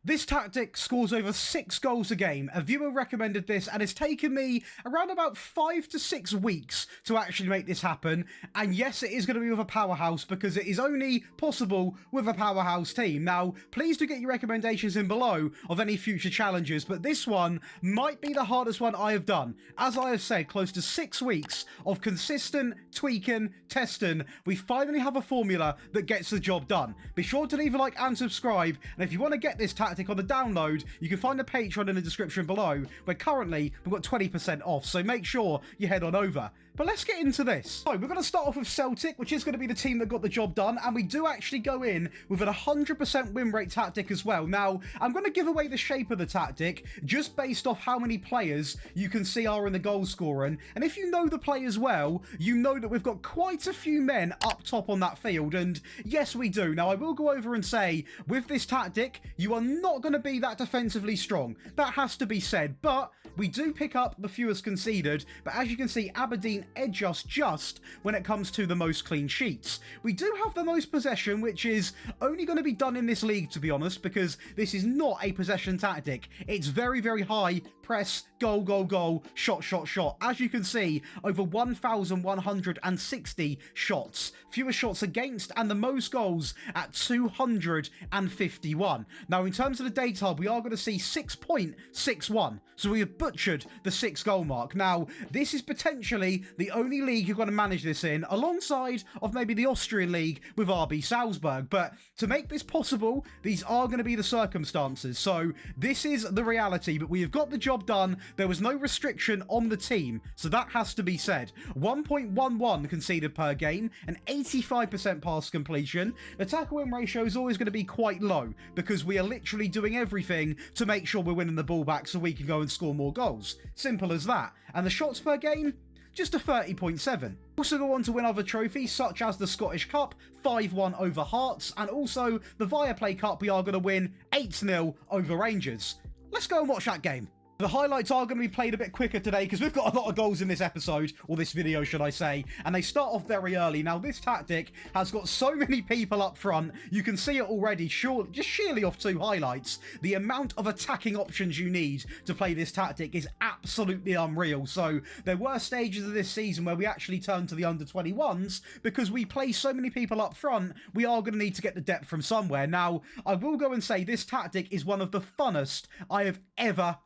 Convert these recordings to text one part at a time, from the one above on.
This tactic scores over 6 goals a game. A viewer recommended this and it's taken me around about 5 to 6 weeks to actually make this happen. And yes, it is going to be with a powerhouse because it is only possible with a powerhouse team. Now, please do get your recommendations in below of any future challenges, but this one might be the hardest one I have done. As I have said, close to 6 weeks of consistent tweaking, testing, we finally have a formula that gets the job done. Be sure to leave a like and subscribe, and if you want to get this tactic on the download, you can find the Patreon in the description below, where currently we've got 20% off, so make sure you head on over. But let's get into this. So we're going to start off with Celtic, which is going to be the team that got the job done, and we do actually go in with an 100% win rate tactic as well. Now, I'm going to give away the shape of the tactic just based off how many players you can see are in the goal scoring, and if you know the players well, you know that we've got quite a few men up top on that field, and yes, we do. Now, I will go over and say, with this tactic, you are not going to be that defensively strong. That has to be said, but we do pick up the fewest conceded, but as you can see, Aberdeen edge us just when it comes to the most clean sheets. We do have the most possession, which is only going to be done in this league, to be honest, because this is not a possession tactic. It's very, very high press, goal, goal, goal, shot, shot, shot. As you can see, over 1,160 shots. Fewest shots against and the most goals at 251. Now, in terms of the data hub, we are going to see 6.61. So we have butchered the 6 goal mark. Now, this is potentially the only league you're going to manage this in, alongside of maybe the Austrian league with RB Salzburg. But to make this possible, these are going to be the circumstances. So this is the reality, but we have got the job done. There was no restriction on the team, so that has to be said. 1.11 conceded per game, an 85% pass completion. The tackle win ratio is always going to be quite low because we are literally doing everything to make sure we're winning the ball back so we can go and score more goals. Simple as that. And the shots per game, just a 30.7. Also go on to win other trophies such as the Scottish Cup, 5-1 over Hearts, and also the Viaplay Cup we are going to win 8-0 over Rangers. Let's go and watch that game. The highlights are going to be played a bit quicker today because we've got a lot of goals in this episode, or this video should I say, and they start off very early. Now, this tactic has got so many people up front, you can see it already, just sheerly off 2 highlights. The amount of attacking options you need to play this tactic is absolutely unreal. So there were stages of this season where we actually turned to the under-21s because we play so many people up front, we are going to need to get the depth from somewhere. Now, I will go and say this tactic is one of the funnest I have ever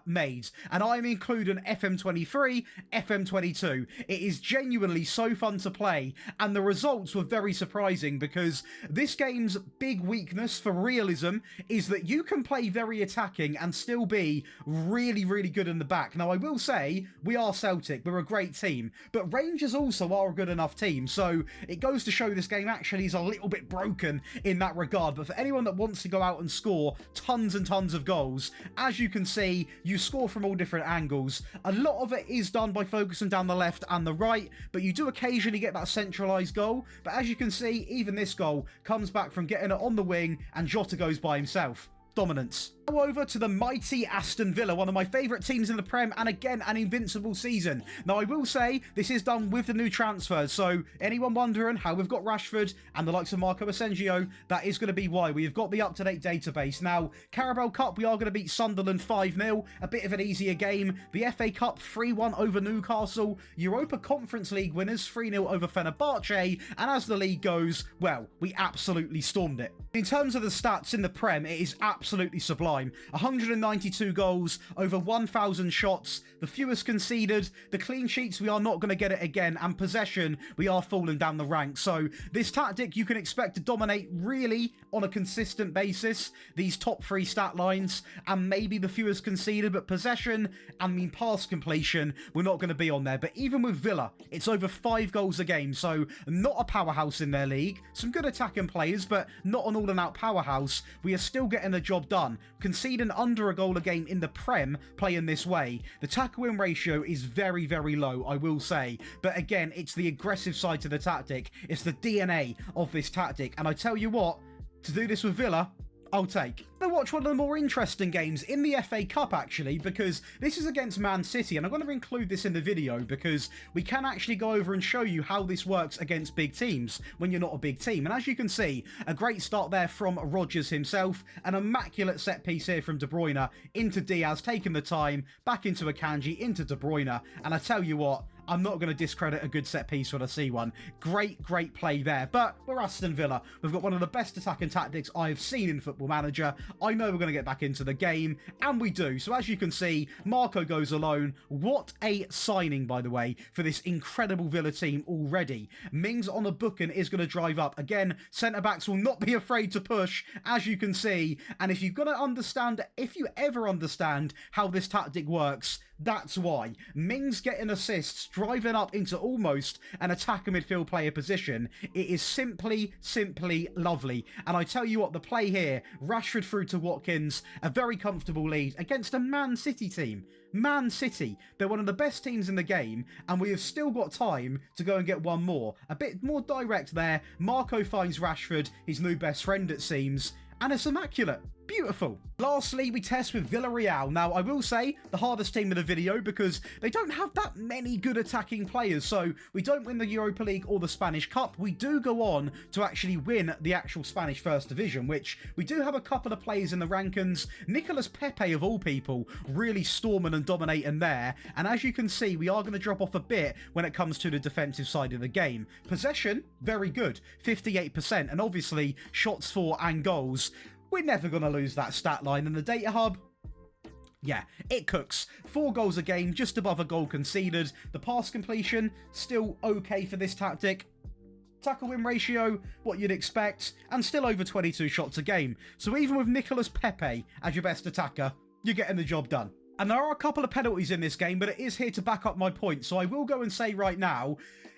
made, and I'm including FM23, FM22. It is genuinely so fun to play, and the results were very surprising because this game's big weakness for realism is that you can play very attacking and still be really, really good in the back. Now, I will say, we are Celtic, we're a great team, but Rangers also are a good enough team, so it goes to show this game actually is a little bit broken in that regard. But for anyone that wants to go out and score tons and tons of goals, as you can see, you score from all different angles. A lot of it is done by focusing down the left and the right, but you do occasionally get that centralised goal. But as you can see, even this goal comes back from getting it on the wing, and Jota goes by himself. Dominance. Now over to the mighty Aston Villa, one of my favourite teams in the Prem, and again, an invincible season. Now, I will say, this is done with the new transfers, so anyone wondering how we've got Rashford and the likes of Marco Asensio, that is going to be why. We've got the up-to-date database. Now, Carabao Cup, we are going to beat Sunderland 5-0, a bit of an easier game. The FA Cup, 3-1 over Newcastle. Europa Conference League winners, 3-0 over Fenerbahce, and as the league goes, well, we absolutely stormed it. In terms of the stats in the Prem, it is absolutely sublime. 192 goals, over 1,000 shots, the fewest conceded, the clean sheets, we are not going to get it again, and possession, we are falling down the ranks. So this tactic you can expect to dominate really on a consistent basis, these top 3 stat lines, and maybe the fewest conceded, but possession, pass completion, we're not going to be on there. But even with Villa, it's over 5 goals a game, so not a powerhouse in their league. Some good attacking players, but not an all-and-out powerhouse. We are still getting the job done. Conceding under a goal a game in the Prem playing this way. The tackle win ratio is very, very low, I will say. But again, it's the aggressive side to the tactic. It's the DNA of this tactic. And I tell you what, to do this with Villa, I'll take. Now watch one of the more interesting games in the FA Cup actually, because this is against Man City, and I'm going to include this in the video because we can actually go over and show you how this works against big teams when you're not a big team. And as you can see, a great start there from Rodgers himself, an immaculate set piece here from De Bruyne into Diaz, taking the time, back into Akanji, into De Bruyne, and I tell you what, I'm not going to discredit a good set piece when I see one. Great play there. But we're Aston Villa. We've got one of the best attacking tactics I've seen in Football Manager. I know we're going to get back into the game, and we do. So as you can see, Marco goes alone. What a signing, by the way, for this incredible Villa team already. Mings on a booking is going to drive up. Again, centre-backs will not be afraid to push, as you can see. And if you've got to understand, if you ever understand how this tactic works, that's why. Mings getting assists, driving up into almost an attacker midfield player position. It is simply lovely. And I tell you what, the play here, Rashford through to Watkins, a very comfortable lead against a Man City team. Man City, they're one of the best teams in the game, and we have still got time to go and get one more. A bit more direct there. Marco finds Rashford, his new best friend it seems, and it's immaculate. Beautiful. Lastly, we test with Villarreal. Now, I will say the hardest team of the video because they don't have that many good attacking players. So we don't win the Europa League or the Spanish Cup. We do go on to actually win the actual Spanish First Division, which we do have a couple of players in the rankings. Nicolas Pepe, of all people, really storming and dominating there. And as you can see, we are going to drop off a bit when it comes to the defensive side of the game. Possession, very good, 58%. And obviously, shots for and goals. We're never going to lose that stat line. And the data hub, yeah, it cooks. 4 goals a game, just above a goal conceded. The pass completion, still okay for this tactic. Tackle win ratio, what you'd expect. And still over 22 shots a game. So even with Nicolas Pepe as your best attacker, you're getting the job done. And there are a couple of penalties in this game, but it is here to back up my point. So I will go and say right now,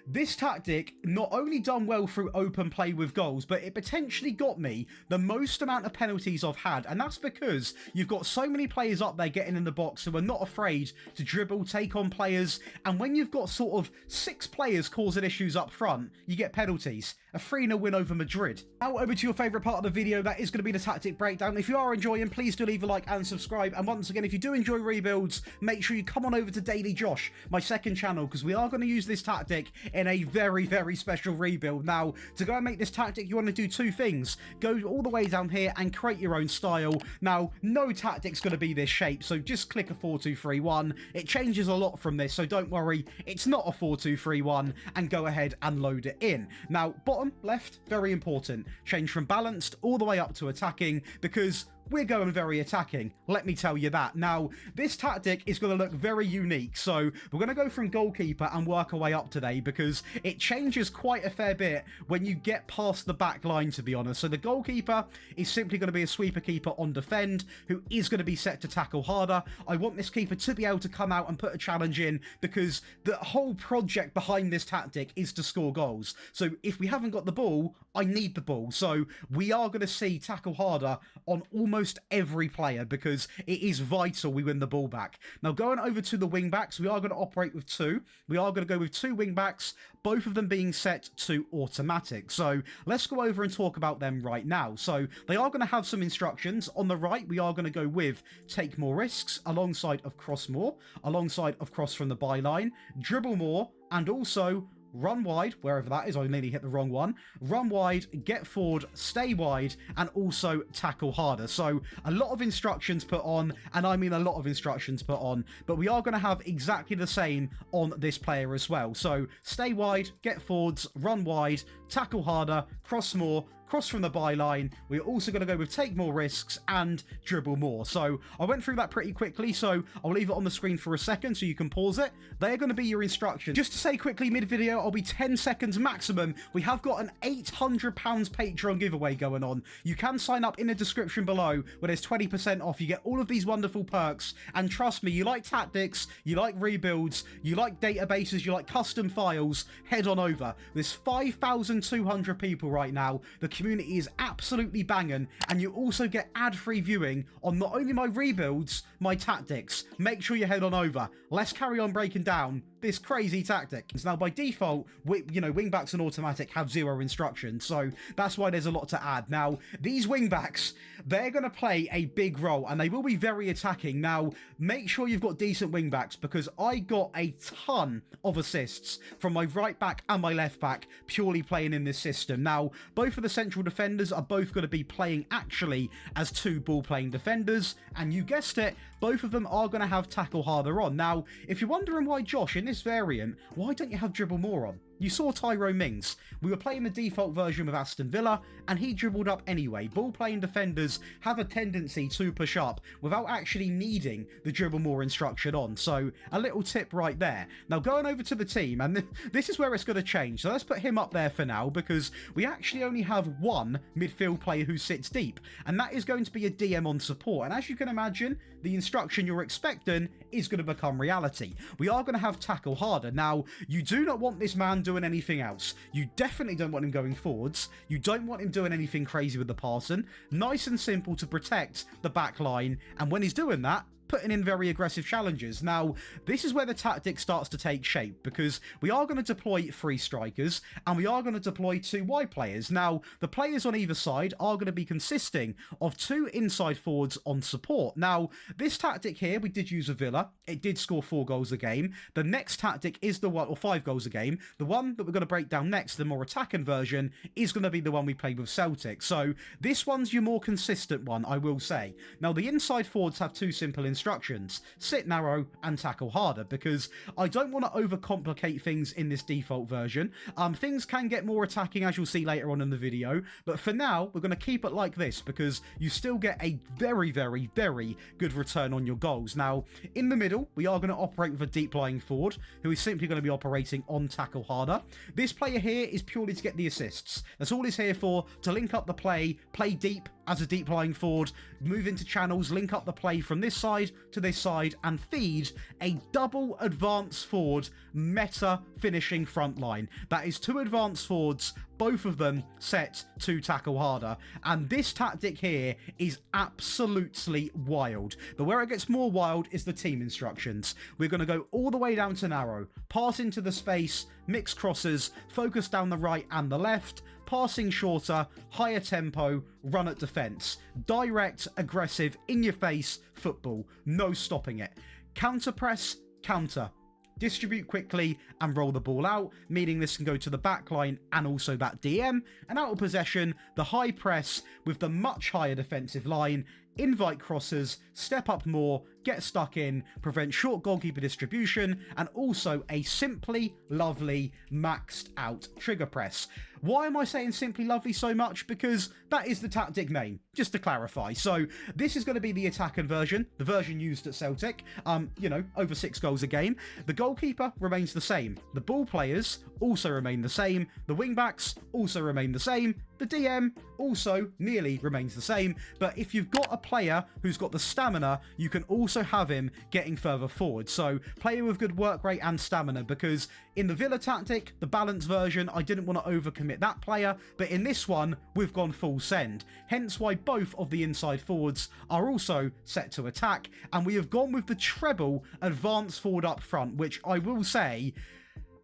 this tactic not only done well through open play with goals, but it potentially got me the most amount of penalties I've had. And that's because you've got so many players up there getting in the box who are not afraid to dribble, take on players. And when you've got sort of 6 players causing issues up front, you get penalties. A 3-0 win over Madrid. Now over to your favourite part of the video, that is going to be the tactic breakdown. If you are enjoying, please do leave a like and subscribe. And once again, if you do enjoy rebuilds, make sure you come on over to Daily Josh, my second channel, because we are going to use this tactic in a very special rebuild. Now, to go and make this tactic, you want to do 2 things. Go all the way down here and create your own style. Now, no tactic's going to be this shape, so just click a 4-2-3-1. It changes a lot from this, so don't worry, it's not a 4-2-3-1, and go ahead and load it in. Now, bottom left, very important. Change from balanced all the way up to attacking, because we're going very attacking, let me tell you that. Now, this tactic is going to look very unique, so we're going to go from goalkeeper and work our way up today, because it changes quite a fair bit when you get past the back line, to be honest. So the goalkeeper is simply going to be a sweeper keeper on defend, who is going to be set to tackle harder. I want this keeper to be able to come out and put a challenge in, because the whole project behind this tactic is to score goals. So if we haven't got the ball, I need the ball. So we are going to see tackle harder on almost every player, because it is vital we win the ball back. Now, going over to the wing backs, we are going to operate with 2. We are going to go with 2 wing backs, both of them being set to automatic. So let's go over and talk about them right now. So they are going to have some instructions. On the right, we are going to go with take more risks alongside of cross more, alongside of cross from the byline, dribble more, and also run wide, wherever that is. I nearly hit the wrong one. Run wide, get forward, stay wide, and also tackle harder. So a lot of instructions put on, and I mean a lot of instructions put on, but we are going to have exactly the same on this player as well. So stay wide, get forwards, run wide, tackle harder, cross more, cross from the byline. We're also going to go with take more risks and dribble more. So I went through that pretty quickly, so I'll leave it on the screen for a second so you can pause it. They're going to be your instructions. Just to say quickly, mid-video, I'll be 10 seconds maximum. We have got an £800 Patreon giveaway going on. You can sign up in the description below where there's 20% off. You get all of these wonderful perks, and trust me, you like tactics, you like rebuilds, you like databases, you like custom files, head on over. There's 5,200 people right now. The community is absolutely banging, and you also get ad-free viewing on not only my rebuilds, my tactics. Make sure you head on over. Let's carry on breaking down this crazy tactic. Now, by default, wingbacks and automatic have 0 instructions, so that's why there's a lot to add. Now, these wingbacks, they're going to play a big role, and they will be very attacking. Now, make sure you've got decent wingbacks, because I got a ton of assists from my right back and my left back purely playing in this system. Now, both of the central defenders are both going to be playing actually as 2 ball-playing defenders, and you guessed it, both of them are going to have tackle harder on. Now, if you're wondering why, Josh, in this variant, why don't you have dribble more on? You saw Tyrone Mings. We were playing the default version with Aston Villa, and he dribbled up anyway. Ball-playing defenders have a tendency to push up without actually needing the dribble more instruction on. So, a little tip right there. Now, going over to the team, and this is where it's going to change. So, let's put him up there for now, because we actually only have one midfield player who sits deep, and that is going to be a DM on support. And as you can imagine, the instruction you're expecting is going to become reality. We are going to have tackle harder. Now, you do not want this man doing anything else. You definitely don't want him going forwards. You don't want him doing anything crazy with the passing. Nice and simple to protect the back line, and when he's doing that, putting in very aggressive challenges. Now, this is where the tactic starts to take shape, because we are going to deploy 3 strikers and we are going to deploy 2 wide players. Now, the players on either side are going to be consisting of 2 inside forwards on support. Now, this tactic here, we did use a Villa. It did score 4 goals a game. The next tactic is the one, or 5 goals a game. The one that we're going to break down next, the more attacking version, is going to be the one we played with Celtic. So, this one's your more consistent one, I will say. Now, the inside forwards have 2 simple instructions: sit narrow and tackle harder, because I don't want to overcomplicate things in this default version. Things can get more attacking, as you'll see later on in the video, but for now we're going to keep it like this, because you still get a very, very, very good return on your goals. Now, in the middle, we are going to operate with a deep lying forward who is simply going to be operating on tackle harder. This player here is purely to get the assists. That's all he's here for, to link up the play deep as a deep lying forward, move into channels, link up the play from this side to this side, and feed a double advance forward meta finishing front line. That is 2 advance forwards, both of them set to tackle harder. And this tactic here is absolutely wild. But where it gets more wild is the team instructions. We're going to go all the way down to narrow, pass into the space, mix crosses, focus down the right and the left, passing shorter, higher tempo, run at defence. Direct, aggressive, in-your-face football. No stopping it. Counter press, counter. Distribute quickly and roll the ball out, meaning this can go to the back line and also that DM. And out of possession, the high press with the much higher defensive line, invite crosses, step up more, get stuck in, prevent short goalkeeper distribution, and also a simply lovely maxed out trigger press. Why am I saying simply lovely so much? Because that is the tactic name, just to clarify. So this is going to be the attacking version, the version used at Celtic, over 6 goals a game. The goalkeeper remains the same. The ball players also remain the same. The wingbacks also remain the same. The DM also nearly remains the same. But if you've got a player who's got the stamina, you can also have him getting further forward. So player with good work rate and stamina, because in the Villa tactic, the balanced version, I didn't want to overcommit that player, but in this one, we've gone full send. Hence why both of the inside forwards are also set to attack, and we have gone with the treble advance forward up front, which I will say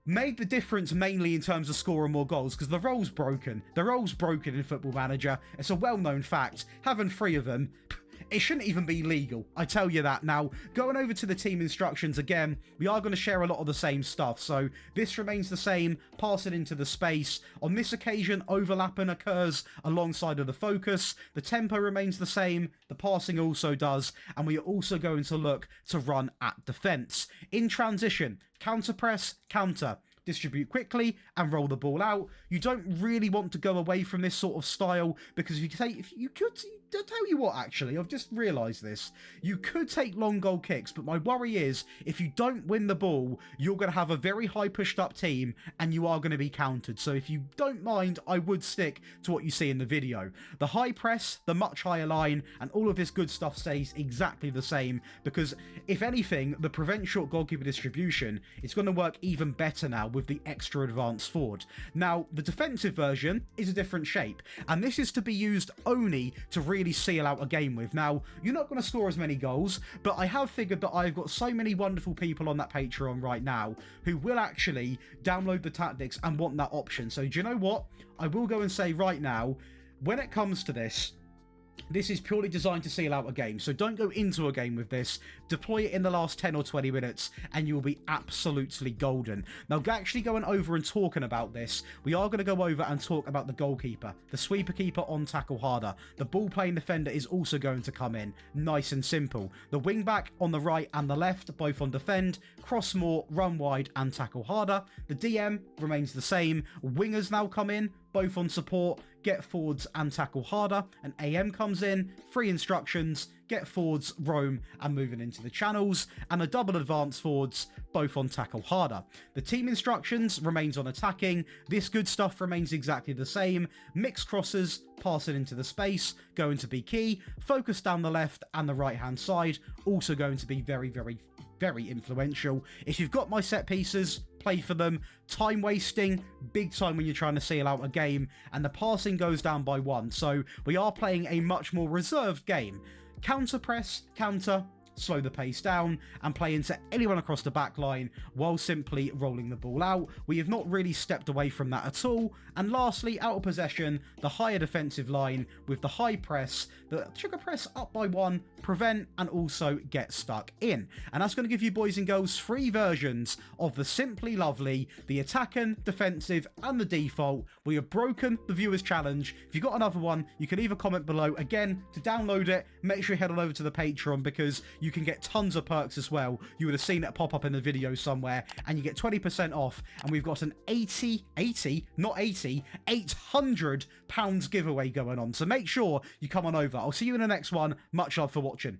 made the difference mainly in terms of scoring more goals, because the role's broken. The role's broken in Football Manager. It's a well-known fact. Having 3 of them, it shouldn't even be legal, I tell you that. Now, going over to the team instructions again, we are going to share a lot of the same stuff. So this remains the same, pass it into the space. On this occasion, overlapping occurs alongside of the focus. The tempo remains the same, the passing also does, and we are also going to look to run at defence. In transition, counter press, counter. Distribute quickly and roll the ball out. You don't really want to go away from this sort of style, because I'll tell you what, actually, I've just realised this. You could take long goal kicks, but my worry is if you don't win the ball, you're going to have a very high pushed up team and you are going to be countered. So if you don't mind, I would stick to what you see in the video. The high press, the much higher line, and all of this good stuff stays exactly the same, because if anything, the prevent short goalkeeper distribution is going to work even better now with the extra advanced forward. Now, the defensive version is a different shape, and this is to be used only to really really seal out a game with. Now, you're not going to score as many goals, but I have figured that I've got so many wonderful people on that Patreon right now who will actually download the tactics and want that option. So do you know what? I will go and say right now, when it comes to this is purely designed to seal out a game. So don't go into a game with this. Deploy it in the last 10 or 20 minutes and you'll be absolutely golden. Now, actually going over and talking about this, we are going to go over and talk about the goalkeeper, the sweeper keeper on tackle harder. The ball playing defender is also going to come in. Nice and simple. The wing back on the right and the left, both on defend, cross more, run wide and tackle harder. The DM remains the same. Wingers now come in, both on support, get forwards and tackle harder. An AM comes in, 3 instructions, get forwards, roam and moving into the channels, and a double advance forwards, both on tackle harder. The team instructions remains on attacking. This good stuff remains exactly the same. Mixed crosses, passing into the space, going to be key. Focus down the left and the right hand side, also going to be very, very, very influential. If you've got my set pieces, play for them. Time wasting, big time when you're trying to seal out a game, and the passing goes down by 1. So we are playing a much more reserved game. Counter press, counter, slow the pace down and play into anyone across the back line while simply rolling the ball out. We have not really stepped away from that at all. And lastly, out of possession, the higher defensive line with the high press, the trigger press up by 1, prevent and also get stuck in. And that's going to give you boys and girls 3 versions of the Simply Lovely, the attacking, defensive and the default. We have broken the viewers challenge. If you've got another one, you can leave a comment below. Again, to download it, make sure you head on over to the Patreon because you can get tons of perks as well. You would have seen it pop up in the video somewhere, and you get 20% off. And we've got an 800 pounds giveaway going on. So make sure you come on over. I'll see you in the next one. Much love for watching.